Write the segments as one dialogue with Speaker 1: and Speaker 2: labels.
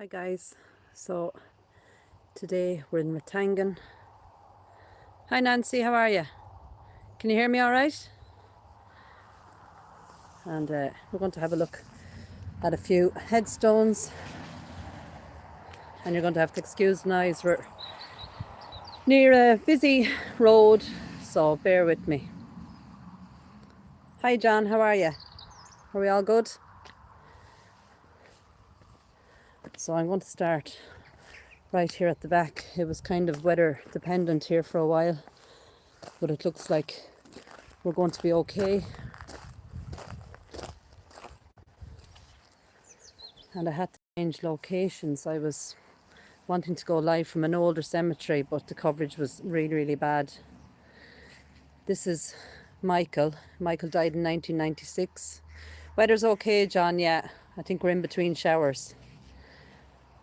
Speaker 1: Hi guys, so today we're in Rathangan. Hi Nancy, how are you? Can you hear me all right? And we're going to have a look at a few headstones, and you're going to have to excuse the noise. We're near a busy road, so bear with me. Hi John, how are you? Are we all good? So I'm going to start right here at the back. It was kind of weather dependent here for a while, but it looks like we're going to be okay. And I had to change locations. I was wanting to go live from an older cemetery, but the coverage was really bad. This is Michael. Michael died in 1996. Weather's okay, John, yeah. I think we're in between showers.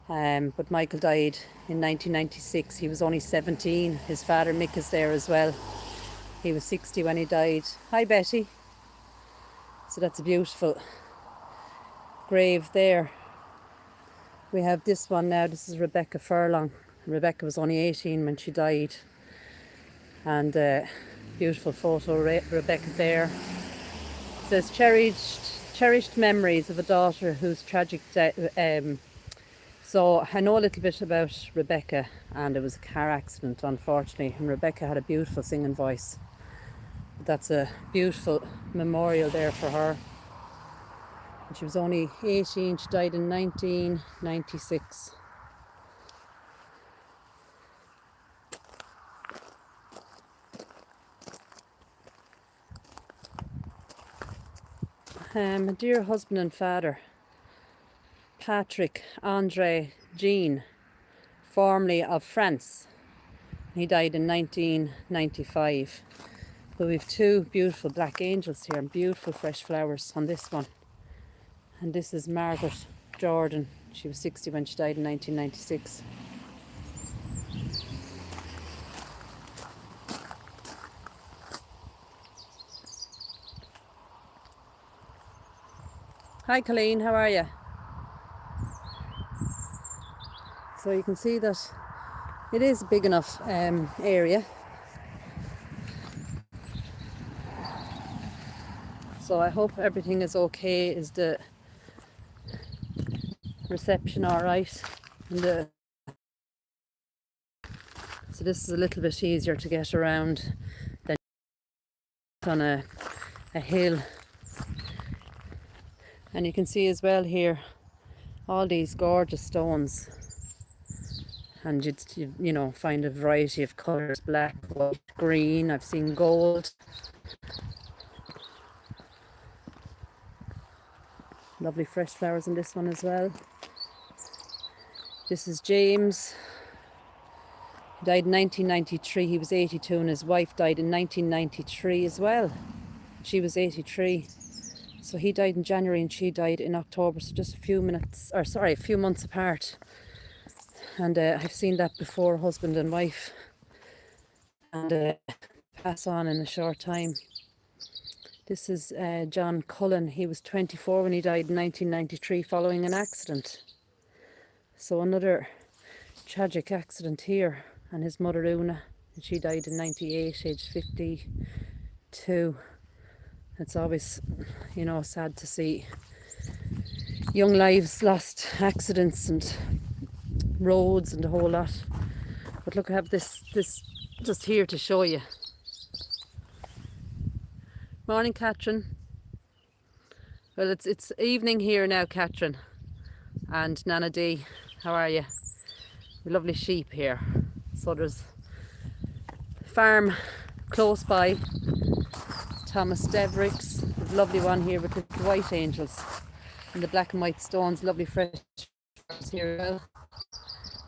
Speaker 1: But Michael died in 1996. He was only 17. His father Mick is there as well. He was 60 when he died. Hi Betty. So that's a beautiful grave there. We have this one now. This is Rebecca Furlong. Rebecca was only 18 when she died. And beautiful photo, Rebecca there. It says cherished memories of a daughter whose tragic death. So I know a little bit about Rebecca, and it was a car accident, unfortunately. And Rebecca had a beautiful singing voice. That's a beautiful memorial there for her. And she was only 18. She died in 1996. My dear husband and father, Patrick Andre Jean, formerly of France. He died in 1995. But we've two beautiful black angels here and beautiful fresh flowers on this one. And this is Margaret Jordan. She was 60 when she died in 1996. Hi Colleen, how are you? So you can see that it is a big enough area. So I hope everything is okay. Is the reception all right? And so this is a little bit easier to get around than on a hill. And you can see as well here all these gorgeous stones, and you know, find a variety of colours: black, white, green. I've seen gold. Lovely fresh flowers in this one as well. This is James. He died in 1993. He was 82, and his wife died in 1993 as well. She was 83. So he died in January and she died in October, so just a few months apart. And I've seen that before, husband and wife, and pass on in a short time. This is John Cullen. He was 24 when he died in 1993 following an accident. So another tragic accident here. And his mother Una, and she died in 98, aged 52. It's always, you know, sad to see young lives lost, accidents and roads and a whole lot. But look, I have this just here to show you. Morning, Catherine. Well, it's evening here now, Catherine and Nana D. How are you? Lovely sheep here. So there's a farm close by. Thomas Deverick's, a lovely one here with the white angels and the black and white stones. Lovely fresh here as well.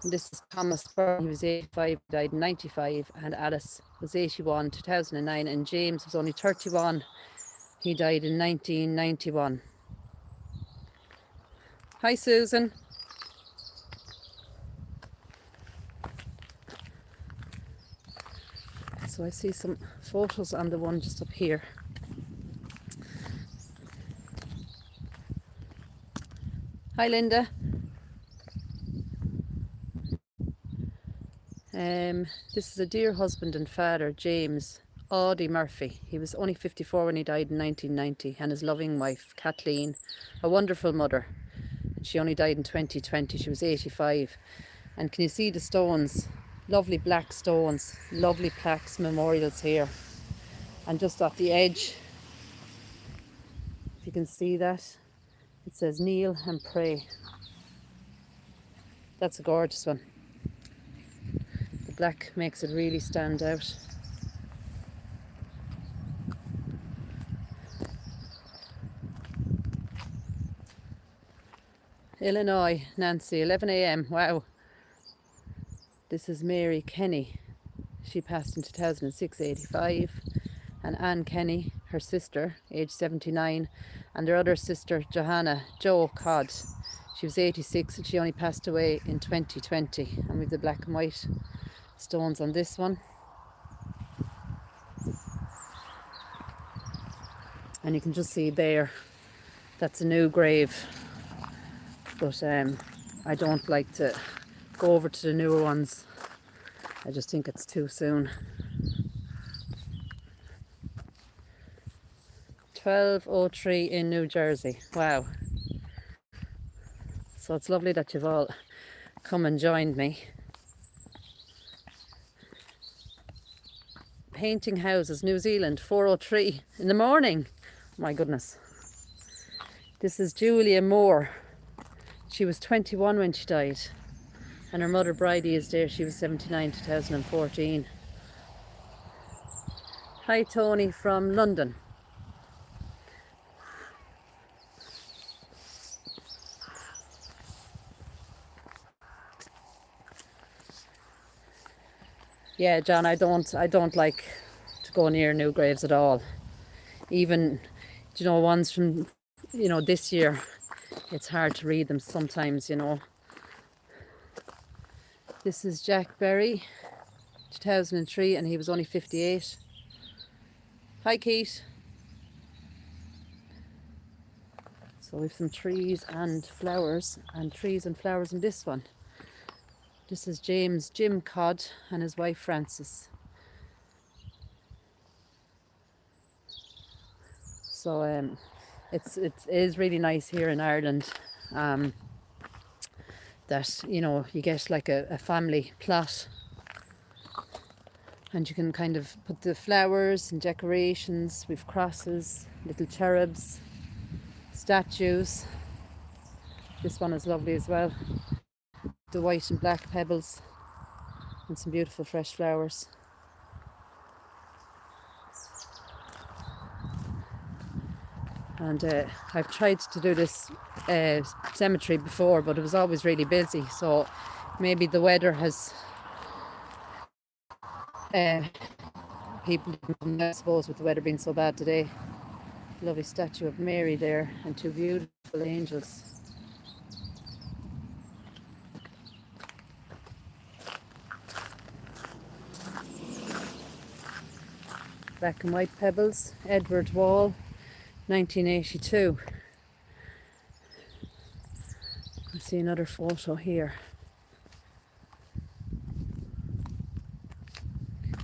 Speaker 1: And this is Thomas Burr. He was 85, died in 95, and Alice was 81, 2009, and James was only 31. He died in 1991. Hi Susan. So I see some photos on the one just up here. Hi Linda. This is a dear husband and father, James Audie Murphy. He was only 54 when he died in 1990, and his loving wife, Kathleen, a wonderful mother. She only died in 2020. She was 85. And can you see the stones? Lovely black stones, lovely plaques, memorials here. And just off the edge, if you can see that, it says kneel and pray. That's a gorgeous one. The black makes it really stand out. Illinois, Nancy, 11 a.m. Wow. This is Mary Kenny. She passed in 2006, 85. And Anne Kenny, her sister, age 79. And their other sister, Johanna Jo Codd. She was 86 and she only passed away in 2020. And with the black and white stones on this one. And you can just see there, that's a new grave. But I don't like to go over to the newer ones. I just think it's too soon. 1203 in New Jersey. Wow. So it's lovely that you've all come and joined me. Painting houses, New Zealand, 403 in the morning. My goodness. This is Julia Moore. She was 21 when she died. And her mother Bridie is there. She was 79, 2014. Hi Tony from London. Yeah, John, I don't like to go near new graves at all. Even, you know, ones from, you know, this year, it's hard to read them sometimes, you know. This is Jack Berry, 2003, and he was only 58. Hi, Keith. So we have some trees and flowers in this one. This is Jim Codd and his wife Frances. So it is really nice here in Ireland that, you know, you get like a family plot and you can kind of put the flowers and decorations with crosses, little cherubs, statues. This one is lovely as well. The white and black pebbles and some beautiful fresh flowers. And I've tried to do this cemetery before, but it was always really busy. So maybe the weather has people didn't come, I suppose, with the weather being so bad today. Lovely statue of Mary there and two beautiful angels. Black and white pebbles, Edward Wall, 1982. I see another photo here.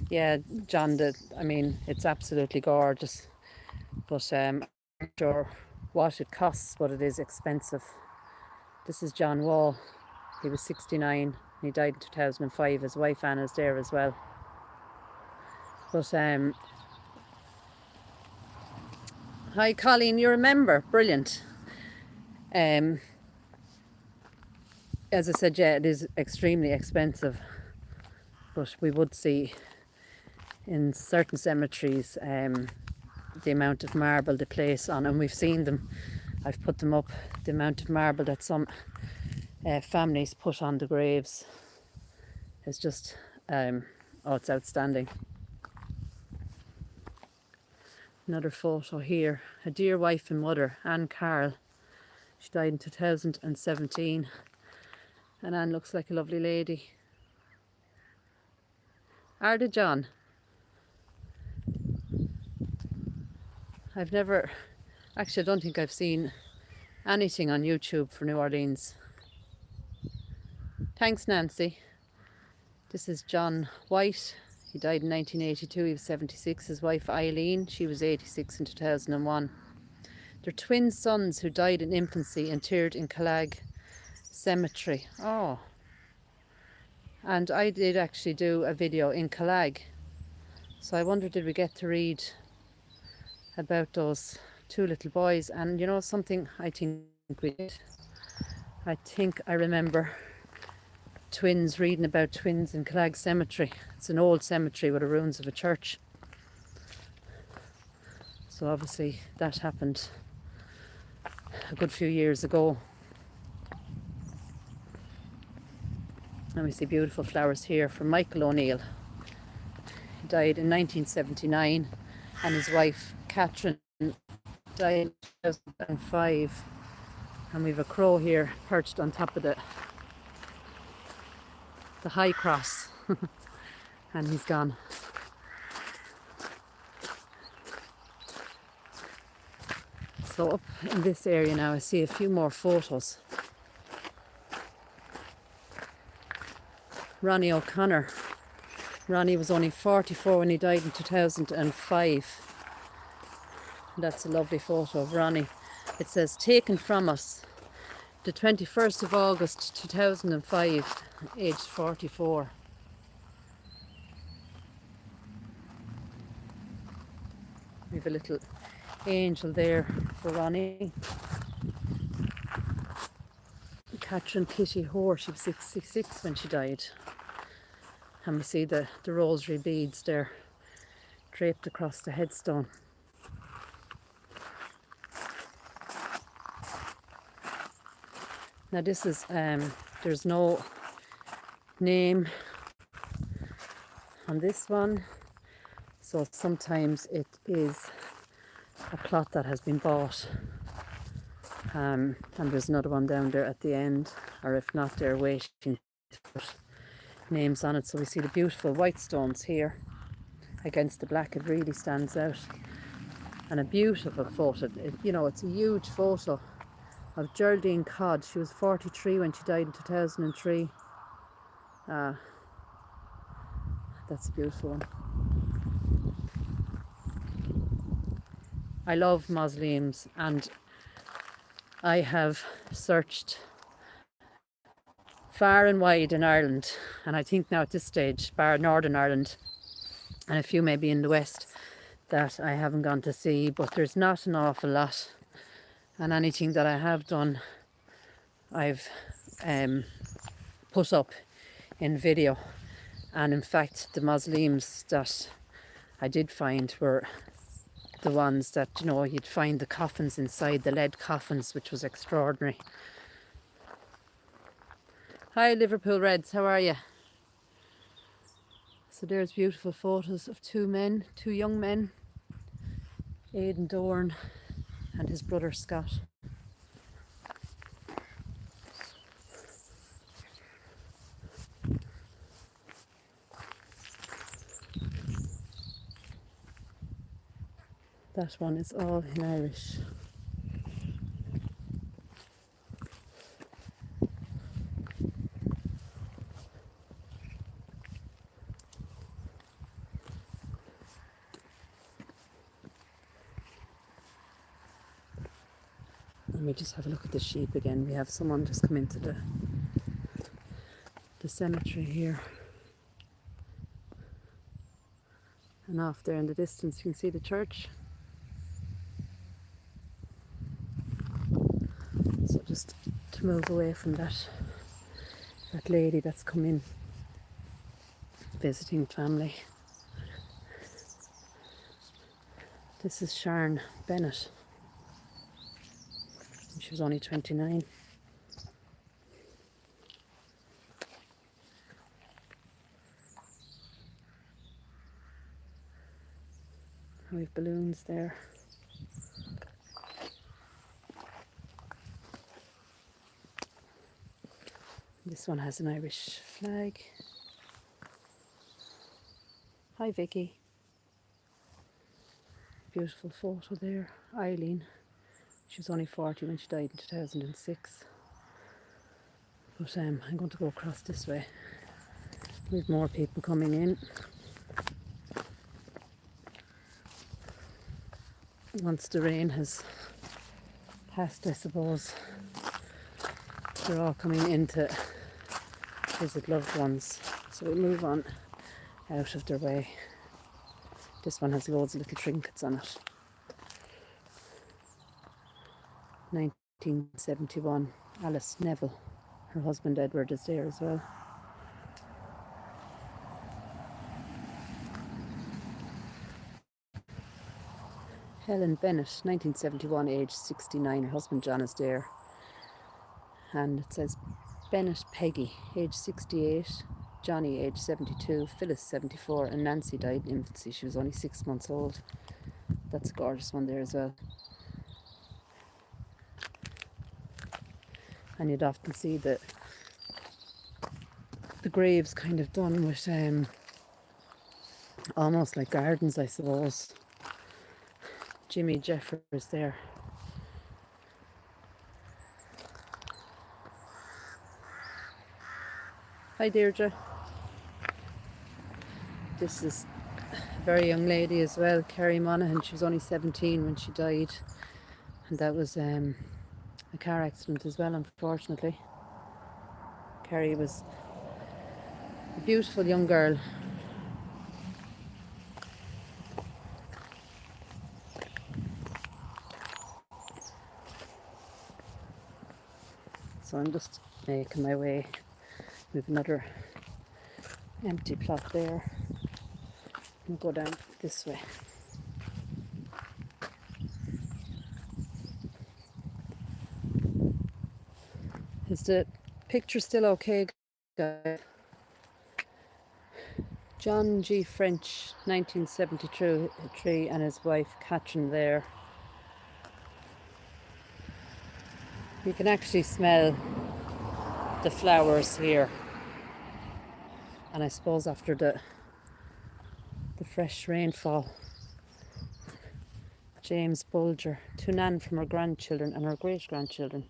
Speaker 1: Yeah, John, I mean, it's absolutely gorgeous, but I'm not sure what it costs, but it is expensive. This is John Wall. He was 69. He died in 2005. His wife Anna's there as well. But hi Colleen, you remember? Brilliant. As I said, yeah, it is extremely expensive, but we would see in certain cemeteries the amount of marble they place on, and we've seen them. I've put them up, the amount of marble that some families put on the graves is just oh, it's outstanding. Another photo here, a dear wife and mother, Anne Carroll. She died in 2017, and Anne looks like a lovely lady. Arda John. I've never, actually I don't think I've seen anything on YouTube for New Orleans. Thanks Nancy. This is John White. He died in 1982. He was 76. His wife Eileen, she was 86 in 2001. They're twin sons who died in infancy, interred in Clergy Cemetery. Oh, and I did actually do a video in Clergy. So I wonder, did we get to read about those two little boys? And you know something, I think we did. I think I remember twins, reading about twins in Clergy Cemetery. It's an old cemetery with the ruins of a church. So obviously that happened a good few years ago. And we see beautiful flowers here from Michael O'Neill. He died in 1979, and his wife Catherine died in 2005. And we have a crow here perched on top of the high cross. And he's gone. So up in this area now I see a few more photos. Ronnie O'Connor. Ronnie was only 44 when he died in 2005. That's a lovely photo of Ronnie. It says, taken from us the 21st of August 2005, aged 44. We have a little angel there for Ronnie. Catherine Kitty Hoare, she was 66 when she died. And we see the rosary beads there draped across the headstone. Now this is, there's no name on this one, so sometimes it is a plot that has been bought, and there's another one down there at the end, or if not, they're waiting to put names on it. So we see the beautiful white stones here against the black. It really stands out, and a beautiful photo. You know, it's a huge photo of Geraldine Codd. She was 43 when she died in 2003. That's a beautiful one. I love mausoleums, and I have searched far and wide in Ireland, and I think now at this stage, bar Northern Ireland and a few maybe in the west, that I haven't gone to see, but there's not an awful lot. And anything that I have done, I've put up in video. And in fact, the mausoleums that I did find were the ones that, you know, you'd find the coffins inside, the lead coffins, which was extraordinary. Hi Liverpool Reds, how are you? So there's beautiful photos of two young men, Aidan Dorn and his brother Scott. That one is all in Irish. And we just have a look at the sheep again. We have someone just come into the cemetery here. And off there in the distance you can see the church. So just to move away from that lady that's come in visiting family. This is Sharon Bennett. She was only 29. We have balloons there. This one has an Irish flag. Hi Vicky. Beautiful photo there. Eileen. She was only 40 when she died in 2006. But I'm going to go across this way. We've more people coming in. Once the rain has passed, I suppose, they're all coming in to visit loved ones. So we move on out of their way. This one has loads of little trinkets on it. 1971, Alice Neville. Her husband Edward is there as well. Helen Bennett, 1971, age 69. Her husband John is there. And it says Bennett Peggy, age 68. Johnny, age 72. Phyllis, 74. And Nancy died in infancy. She was only 6 months old. That's a gorgeous one there as well. And you'd often see the graves kind of done with almost like gardens, I suppose. Jimmy Jeffers there. Hi Deirdre. This is a very young lady as well, Kerry Monaghan. She was only 17 when she died, and that was a car accident as well, unfortunately. Kerry was a beautiful young girl. So I'm just making my way. We have another empty plot there. We'll go down this way. Is the picture still okay, guys? John G. French, 1973, and his wife Catherine there. You can actually smell the flowers here. And I suppose after the fresh rainfall. James Bulger, to Nan from her grandchildren and her great-grandchildren.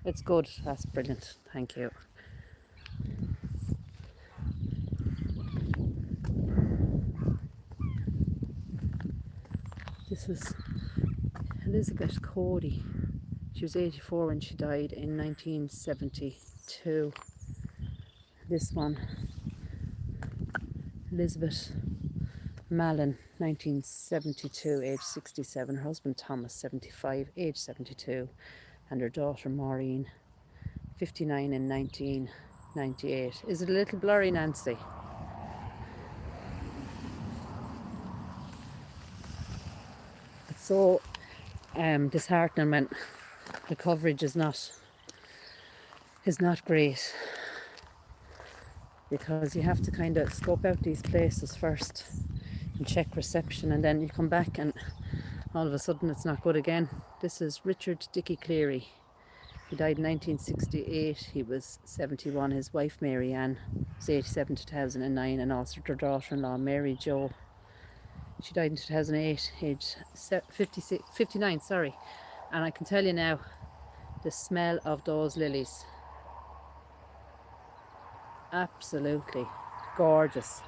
Speaker 1: It's good, that's brilliant, thank you. This is Elizabeth Cody. She was 84 when she died in 1972. This one, Elizabeth Mallon, 1972, age 67. Her husband Thomas, 75, age 72. And her daughter Maureen, 59 in 1998. Is it a little blurry, Nancy? It's so disheartening when the coverage is not great, because you have to kind of scope out these places first and check reception, and then you come back and all of a sudden it's not good again. This is Richard Dickey Cleary. He died in 1968. He was 71. His wife Mary Ann was 87 in 2009, and also their daughter-in-law Mary Jo. She died in 2008, age 59, sorry. And I can tell you now, the smell of those lilies, absolutely gorgeous.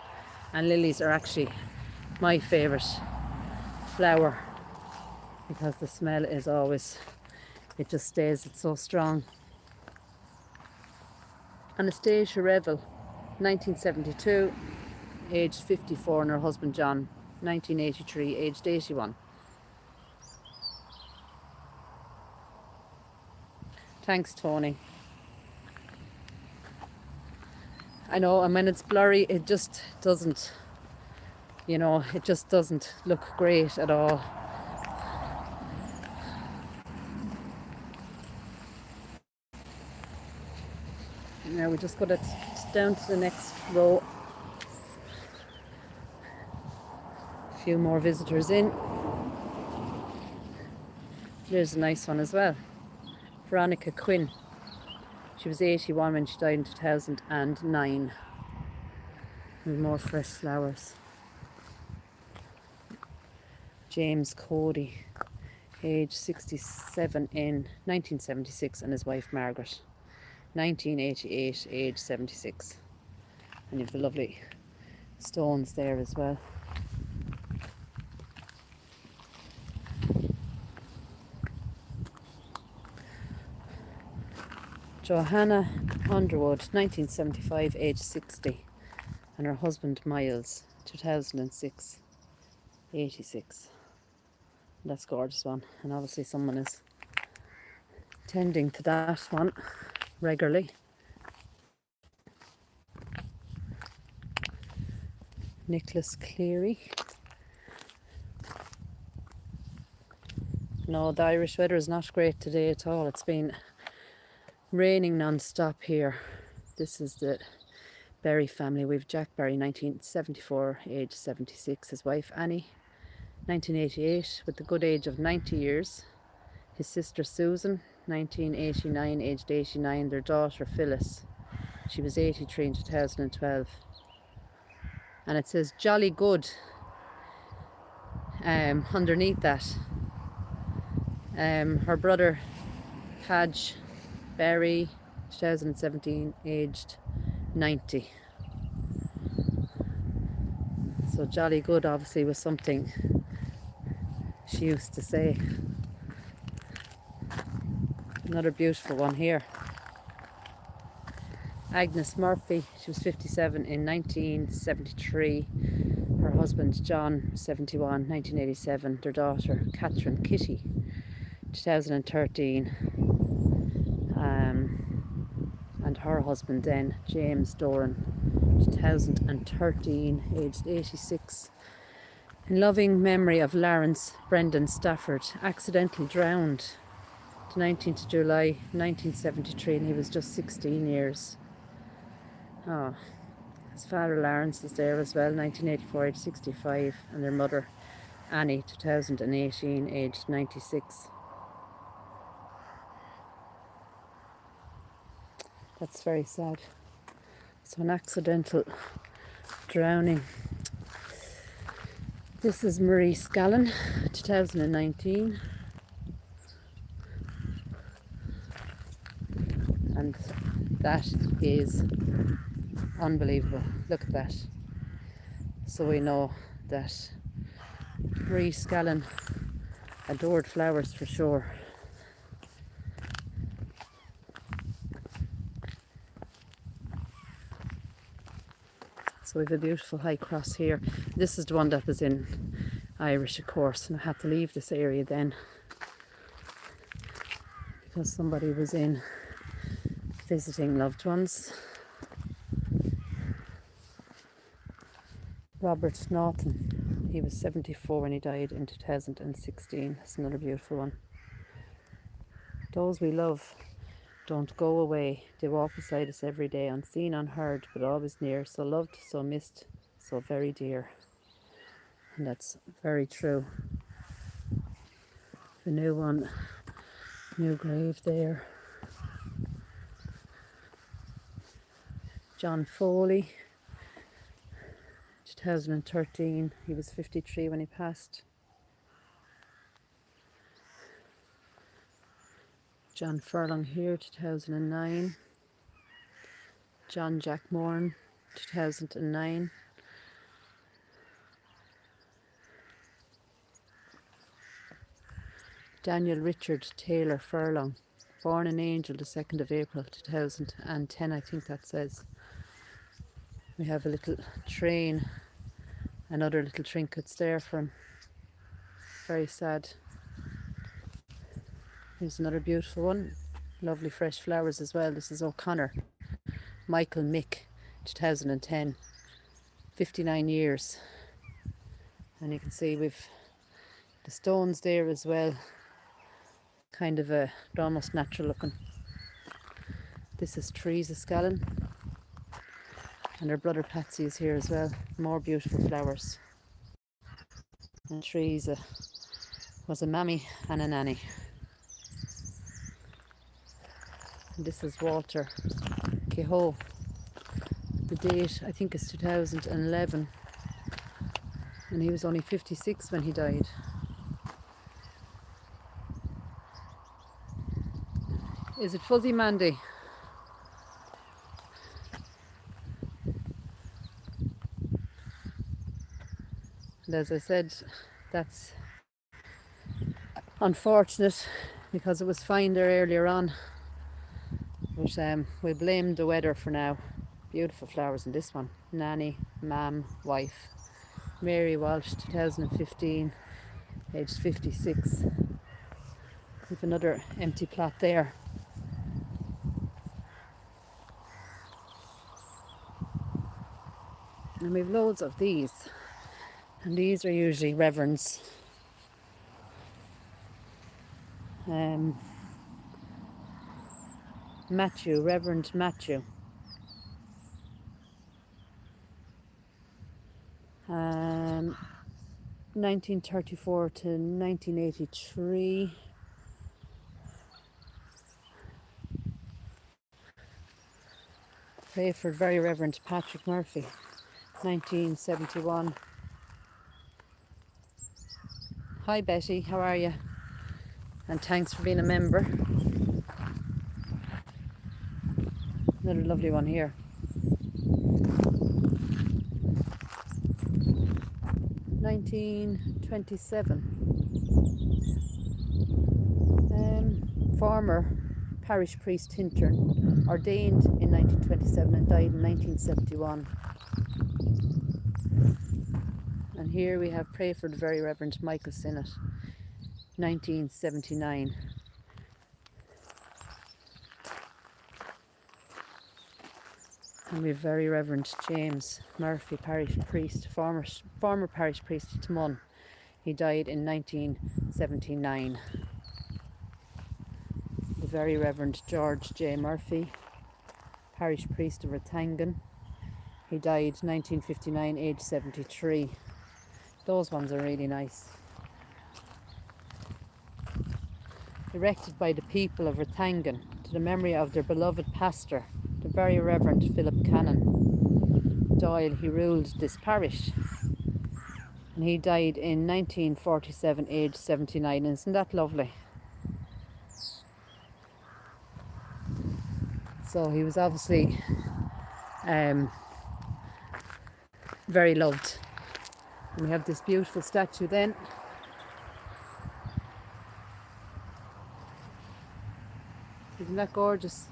Speaker 1: And lilies are actually my favourite flower, because the smell is always, it just stays, it's so strong. Anastasia Revel, 1972, aged 54, and her husband John, 1983, aged 81. Thanks, Tony. I know, and when it's blurry, it just doesn't, it just doesn't look great at all. Now we just got it down to the next row. A few more visitors in. There's a nice one as well. Veronica Quinn. She was 81 when she died in 2009. And more fresh flowers. James Cody, age 67 in 1976, and his wife Margaret. 1988, age 76. And you have the lovely stones there as well. Johanna Underwood, 1975, age 60. And her husband Miles, 2006, 86. That's a gorgeous one. And obviously someone is tending to that one regularly. Nicholas Cleary. No, the Irish weather is not great today at all. It's been raining non-stop here. This is the Berry family. We've Jack Berry, 1974, age 76. His wife Annie, 1988, with the good age of 90 years. His sister Susan, 1989, aged 89. Their daughter Phyllis, she was 83 in 2012. And it says jolly good underneath that. Her brother Padge Berry, 2017, aged 90. So jolly good obviously was something she used to say. Another beautiful one here. Agnes Murphy, she was 57 in 1973. Her husband John, 71, 1987. Their daughter Catherine Kitty, 2013. And her husband then, James Doran, 2013, aged 86. In loving memory of Lawrence Brendan Stafford, accidentally drowned the 19th of July 1973, and he was just 16 years. Oh, his father Lawrence is there as well, 1984, age 65, and their mother Annie, 2018, aged 96. That's very sad. So an accidental drowning. This is Marie Scallon, 2019. And that is unbelievable. Look at that. So we know that Marie Scallon adored flowers for sure. So we have a beautiful high cross here. This is the one that was in Irish, of course, and I had to leave this area then because somebody was in visiting loved ones. Robert Norton, he was 74 when he died in 2016. That's another beautiful one. Those we love don't go away. They walk beside us every day, unseen, unheard, but always near. So loved, so missed, so very dear. And that's very true. The new one, new grave there. John Foley, 2013. He was 53 when he passed. John Furlong here, 2009. John Jack Moran, 2009. Daniel Richard Taylor Furlong, born in Angel the 2nd of April 2010, I think that says. We have a little train and other little trinkets there for him. Very sad. Here's another beautiful one. Lovely fresh flowers as well. This is O'Connor. Michael Mick, 2010. 59 years. And you can see we've the stones there as well. Kind of a, they're almost natural looking. This is Teresa Scallon. And her brother Patsy is here as well. More beautiful flowers. And Teresa was a mammy and a nanny. And this is Walter Kehoe. The date I think is 2011. And he was only 56 when he died. Is it fuzzy, Mandy? And as I said, that's unfortunate because it was fine there earlier on. But we blame the weather for now. Beautiful flowers in this one. Nanny, Mam, Wife. Mary Walsh, 2015, aged 56. We've another empty plot there. And we've loads of these. And these are usually Reverends. Matthew, Reverend Matthew. 1934 to 1983. Pray for Very Reverend Patrick Murphy, 1971. Hi Betty, how are you? And thanks for being a member. Another lovely one here. 1927. Former parish priest Tintern, ordained in 1927 and died in 1971. And here we have Pray for the Very Reverend Michael Sinnott, 1979. And we have Very Reverend James Murphy, parish priest, former parish priest at Tmon. He died in 1979. The Very Reverend George J. Murphy, parish priest of Rathangan. He died 1959, age 73. Those ones are really nice. Erected by the people of Rathangan to the memory of their beloved pastor, the Very Reverend Philip Cannon Doyle. He ruled this parish and he died in 1947, age 79. Isn't that lovely? So he was obviously very loved. And we have this beautiful statue then. Isn't that gorgeous?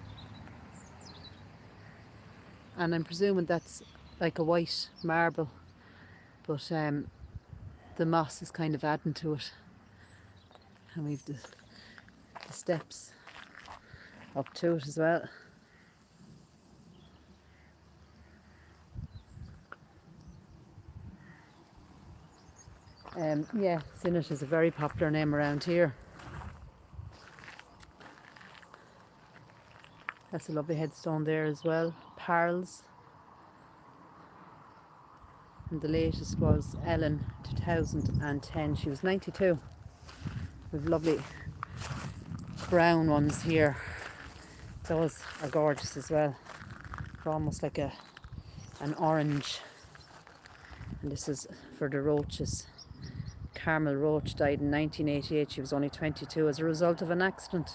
Speaker 1: And I'm presuming that's like a white marble, but the moss is kind of adding to it. And we've the steps up to it as well. Yeah, Sinnott is a very popular name around here. That's a lovely headstone there as well. Pearls. And the latest was Ellen, 2010. She was 92. We've lovely brown ones here. Those are gorgeous as well. They're almost like an orange. And this is for the Roaches. Carmel Roach died in 1988. She was only 22 as a result of an accident.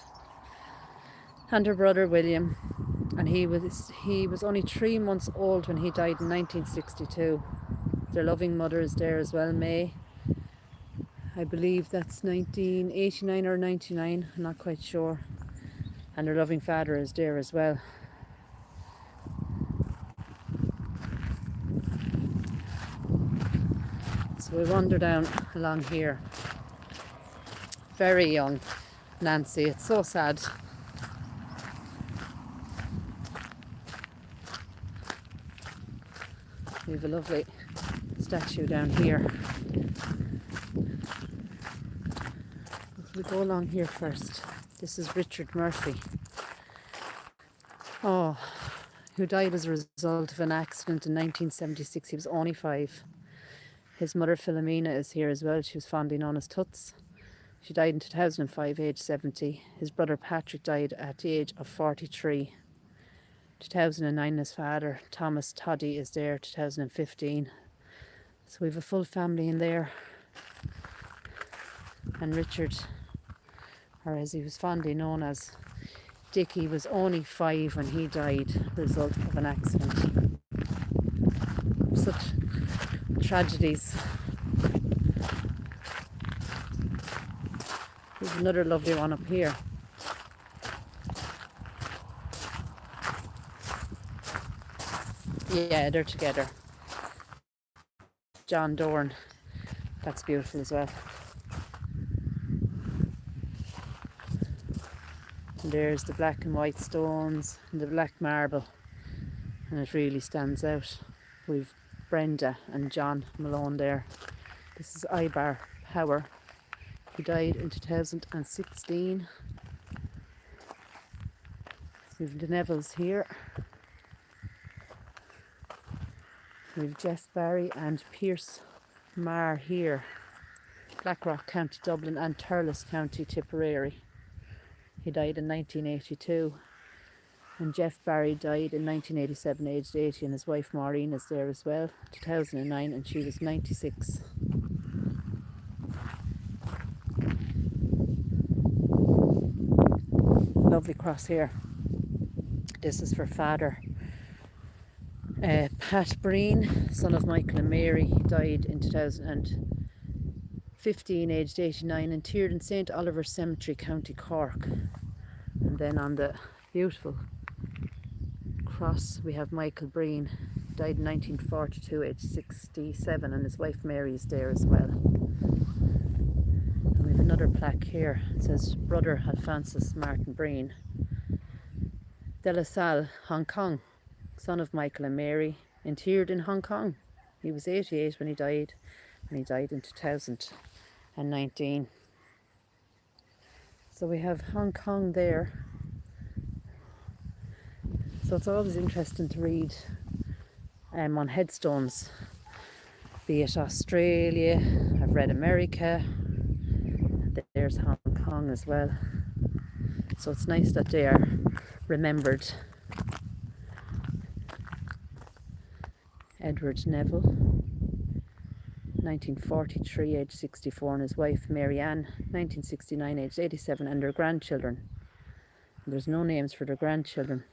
Speaker 1: And her brother William, and he was only 3 months old when he died in 1962. Their loving mother is there as well, May. I believe that's 1989 or 99, I'm not quite sure. And her loving father is there as well. So we wander down along here. Very young Nancy, it's so sad. We have a lovely statue down here. We go along here first. This is Richard Murphy. Oh, who died as a result of an accident in 1976. He was only 5. His mother Philomena is here as well. She was fondly known as Toots. She died in 2005, age 70. His brother Patrick died at the age of 43. 2009, his father Thomas Toddy is there, 2015. So we have a full family in there. And Richard, or as he was fondly known as Dickie, was only 5 when he died as a result of an accident. Such tragedies There's another lovely one up here. Yeah, they're together. John Dorn. That's beautiful as well. And there's the black and white stones and the black marble. And it really stands out. We've Brenda and John Malone there. This is Ibar Power, who died in 2016. We've the Nevilles here. We've Jeff Barry and Pierce Marr here. Blackrock, County Dublin, and Thurles, County Tipperary. He died in 1982. And Jeff Barry died in 1987, aged 80, and his wife Maureen is there as well, 2009, and she was 96. Lovely cross here. This is for Father Pat Breen, son of Michael and Mary. He died in 2015, aged 89, interred in St Oliver Cemetery, County Cork. And then on the beautiful cross we have Michael Breen, died in 1942, aged 67, and his wife Mary is there as well. And we have another plaque here. It says Brother Alphonsus Martin Breen, De La Salle, Hong Kong, son of Michael and Mary, interred in Hong Kong. He was 88 when he died, and he died in 2019. So we have Hong Kong there. So it's always interesting to read on headstones, be it Australia, I've read America, there's Hong Kong as well. So it's nice that they are remembered. Edward Neville, 1943, aged 64, and his wife Mary Ann, 1969, aged 87, and their grandchildren. And there's no names for their grandchildren.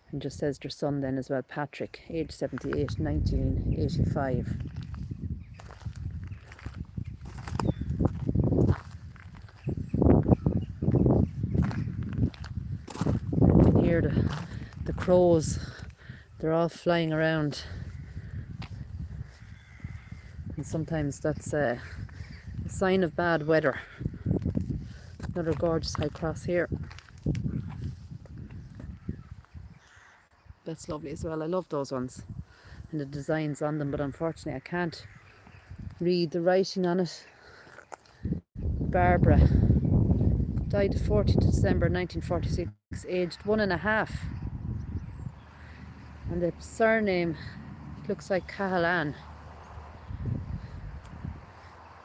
Speaker 1: And just says their son then as well, Patrick, age 78, 1985. You can hear the crows, they're all flying around. And sometimes that's a sign of bad weather. Another gorgeous high cross here. That's lovely as well. I love those ones and the designs on them, but unfortunately I can't read the writing on it. Barbara died 14th December 1946, aged 1.5, and the surname looks like Cahalan.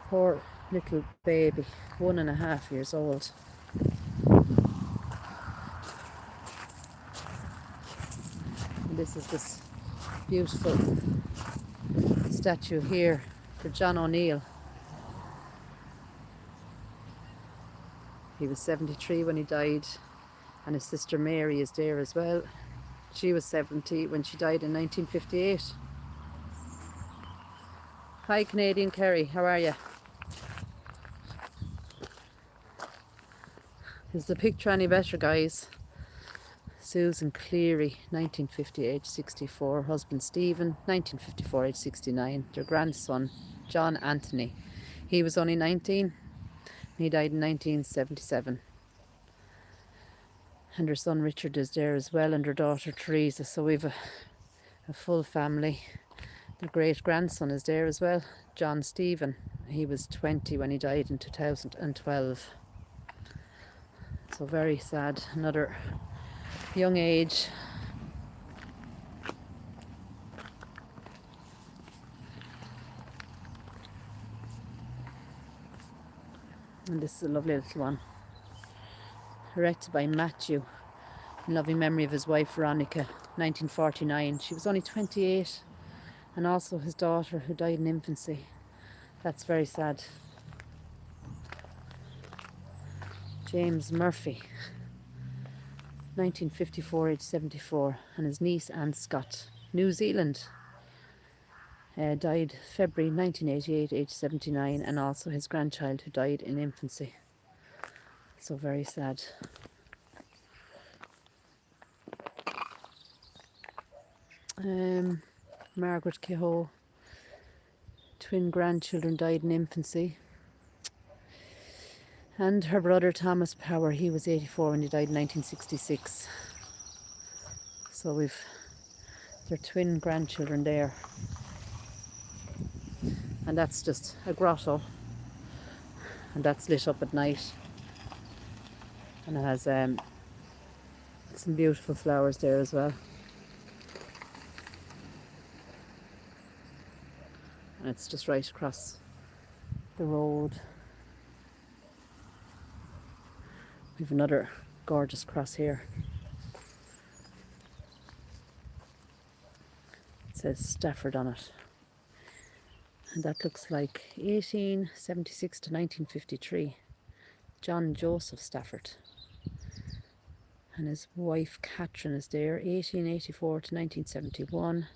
Speaker 1: Poor little baby, 1.5 years old. This is this beautiful statue here for John O'Neill. He was 73 when he died, and his sister Mary is there as well. She was 70 when she died in 1958. Hi Canadian Kerry, how are you? Is the picture any better, guys? Susan Cleary, 1950, age 64. Husband Stephen, 1954, age 69. Their grandson, John Anthony. He was only 19. He died in 1977. And her son Richard is there as well, and her daughter Teresa. So we've a full family. Their great grandson is there as well, John Stephen. He was 20 when he died in 2012. So very sad. Another young age. And this is a lovely little one, erected by Matthew in loving memory of his wife Veronica, 1949. She was only 28, and also his daughter who died in infancy. That's very sad. James Murphy, 1954, age 74, and his niece Anne Scott, New Zealand, died February 1988, age 79, and also his grandchild who died in infancy. So very sad. Margaret Kehoe, twin grandchildren died in infancy. And her brother Thomas Power, he was 84 when he died in 1966. So we've their twin grandchildren there. And that's just a grotto. And that's lit up at night. And it has some beautiful flowers there as well. And it's just right across the road. We have another gorgeous cross here. It says Stafford on it. And that looks like 1876 to 1953. John Joseph Stafford. And his wife Catherine is there, 1884 to 1971.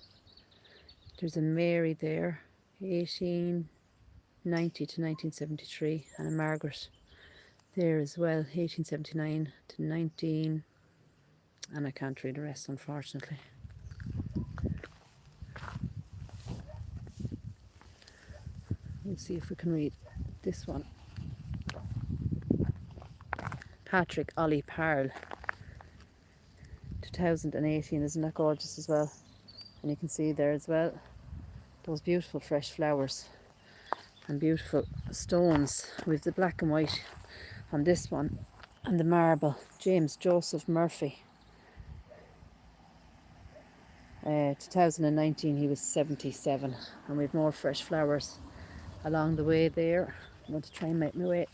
Speaker 1: There's a Mary there, 1890 to 1973, and a Margaret there as well, 1879 to 19, and I can't read the rest unfortunately. We'll see if we can read this one. Patrick Ollie Parle, 2018, isn't that gorgeous as well? And you can see there as well those beautiful fresh flowers and beautiful stones with the black and white on this one, and the marble. James Joseph Murphy, 2019, he was 77, and we have more fresh flowers along the way there. I'm going to try and make my way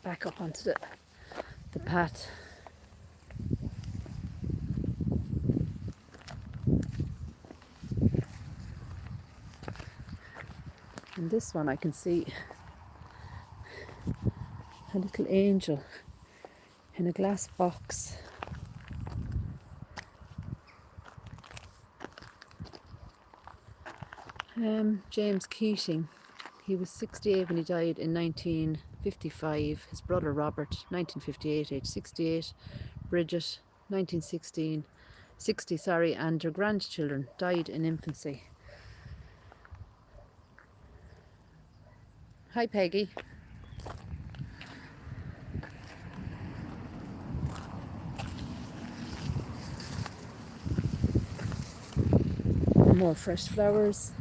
Speaker 1: back up onto the path. And this one I can see a little angel in a glass box. James Keating, he was 68 when he died in 1955. His brother Robert, 1958, age 68. Bridget, 1960, and their grandchildren died in infancy. Hi Peggy. More fresh flowers.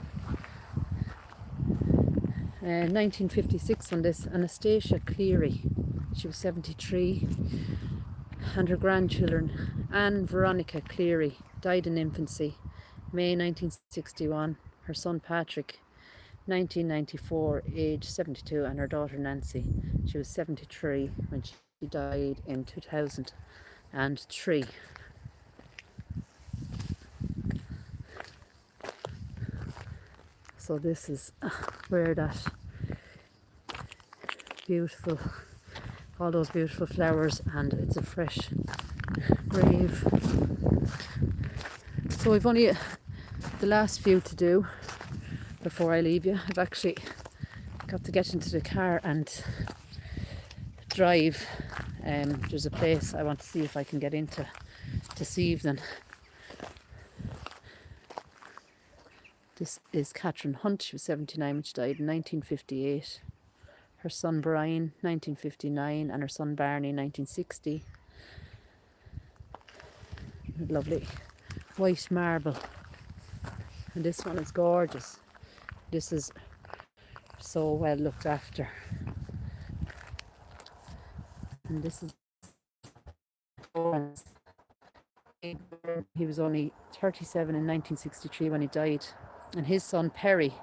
Speaker 1: 1956 on this, Anastasia Cleary, she was 73, and her grandchildren, Anne Veronica Cleary, died in infancy, May 1961, her son Patrick, 1994, age 72, and her daughter Nancy, she was 73 when she died in 2003. So this is where that beautiful, all those beautiful flowers, and it's a fresh grave. So we've only the last few to do before I leave you. I've actually got to get into the car and drive. There's a place I want to see if I can get into this evening. This is Catherine Hunt, she was 79 when she died in 1958. Her son Brian, 1959, and her son Barney, 1960. Lovely white marble. And this one is gorgeous. This is so well looked after. And this is he was only 37 in 1963 when he died. And his son Perry,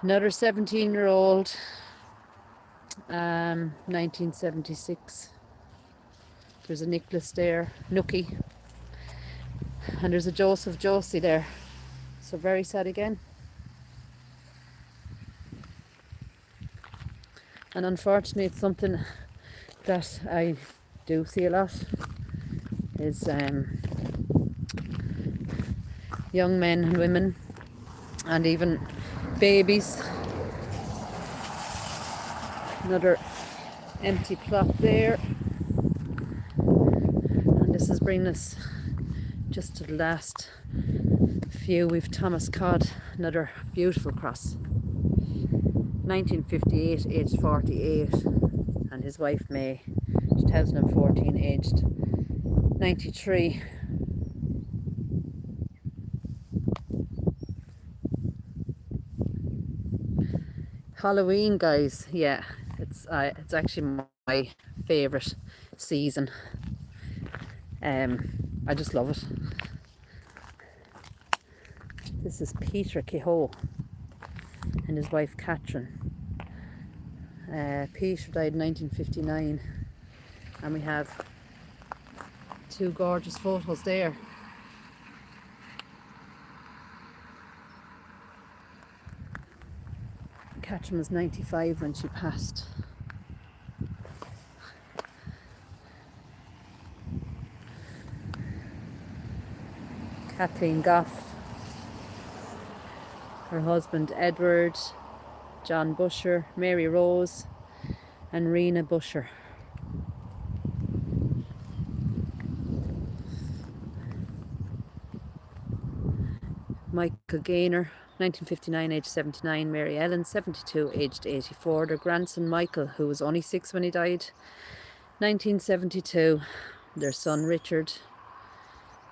Speaker 1: another 17-year-old, 1976. There's a Nicholas there, Nookie, and there's a Joseph Josie there. So very sad again. And unfortunately, it's something that I do see a lot, is young men and women, and even babies. Another empty plot there, and this is bringing us just to the last few. We've Thomas Cod, another beautiful cross, 1958, aged 48, and his wife May, 2014, aged 93. Halloween, guys, yeah, it's actually my favourite season. I just love it. This is Peter Kehoe and his wife Catherine. Peter died in 1959, and we have two gorgeous photos there. Catherine was 95 when she passed. Kathleen Goff, her husband Edward, John Busher, Mary Rose and Rena Busher. Michael Gaynor, 1959, aged 79. Mary Ellen, 72, aged 84. Their grandson Michael, who was only 6 when he died, 1972. Their son Richard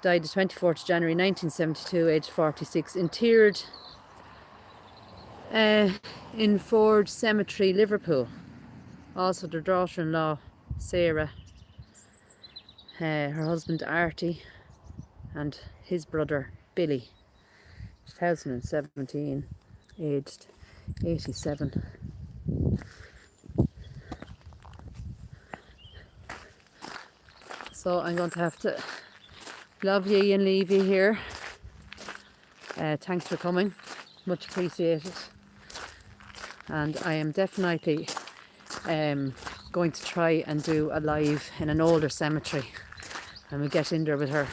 Speaker 1: died the 24th January 1972, aged 46. Interred in Ford Cemetery, Liverpool. Also their daughter-in-law Sarah, her husband Artie, and his brother Billy, 2017, aged 87. So I'm going to have to love ye and leave you here. Thanks for coming, much appreciated. And I am definitely going to try and do a live in an older cemetery, and we'll get in there with her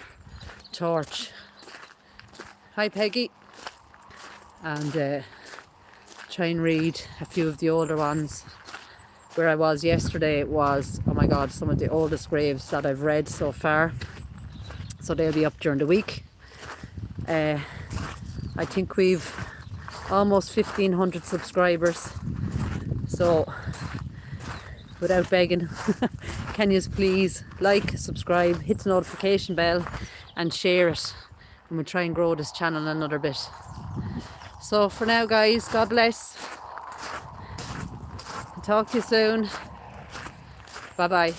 Speaker 1: torch. Hi Peggy. And try and read a few of the older ones. Where I was yesterday was, oh my god, some of the oldest graves that I've read so far. So they'll be up during the week. I think we've almost 1,500 subscribers. So without begging, can you please like, subscribe, hit the notification bell and share it. And we'll try and grow this channel another bit. So for now, guys, God bless. Talk to you soon. Bye bye.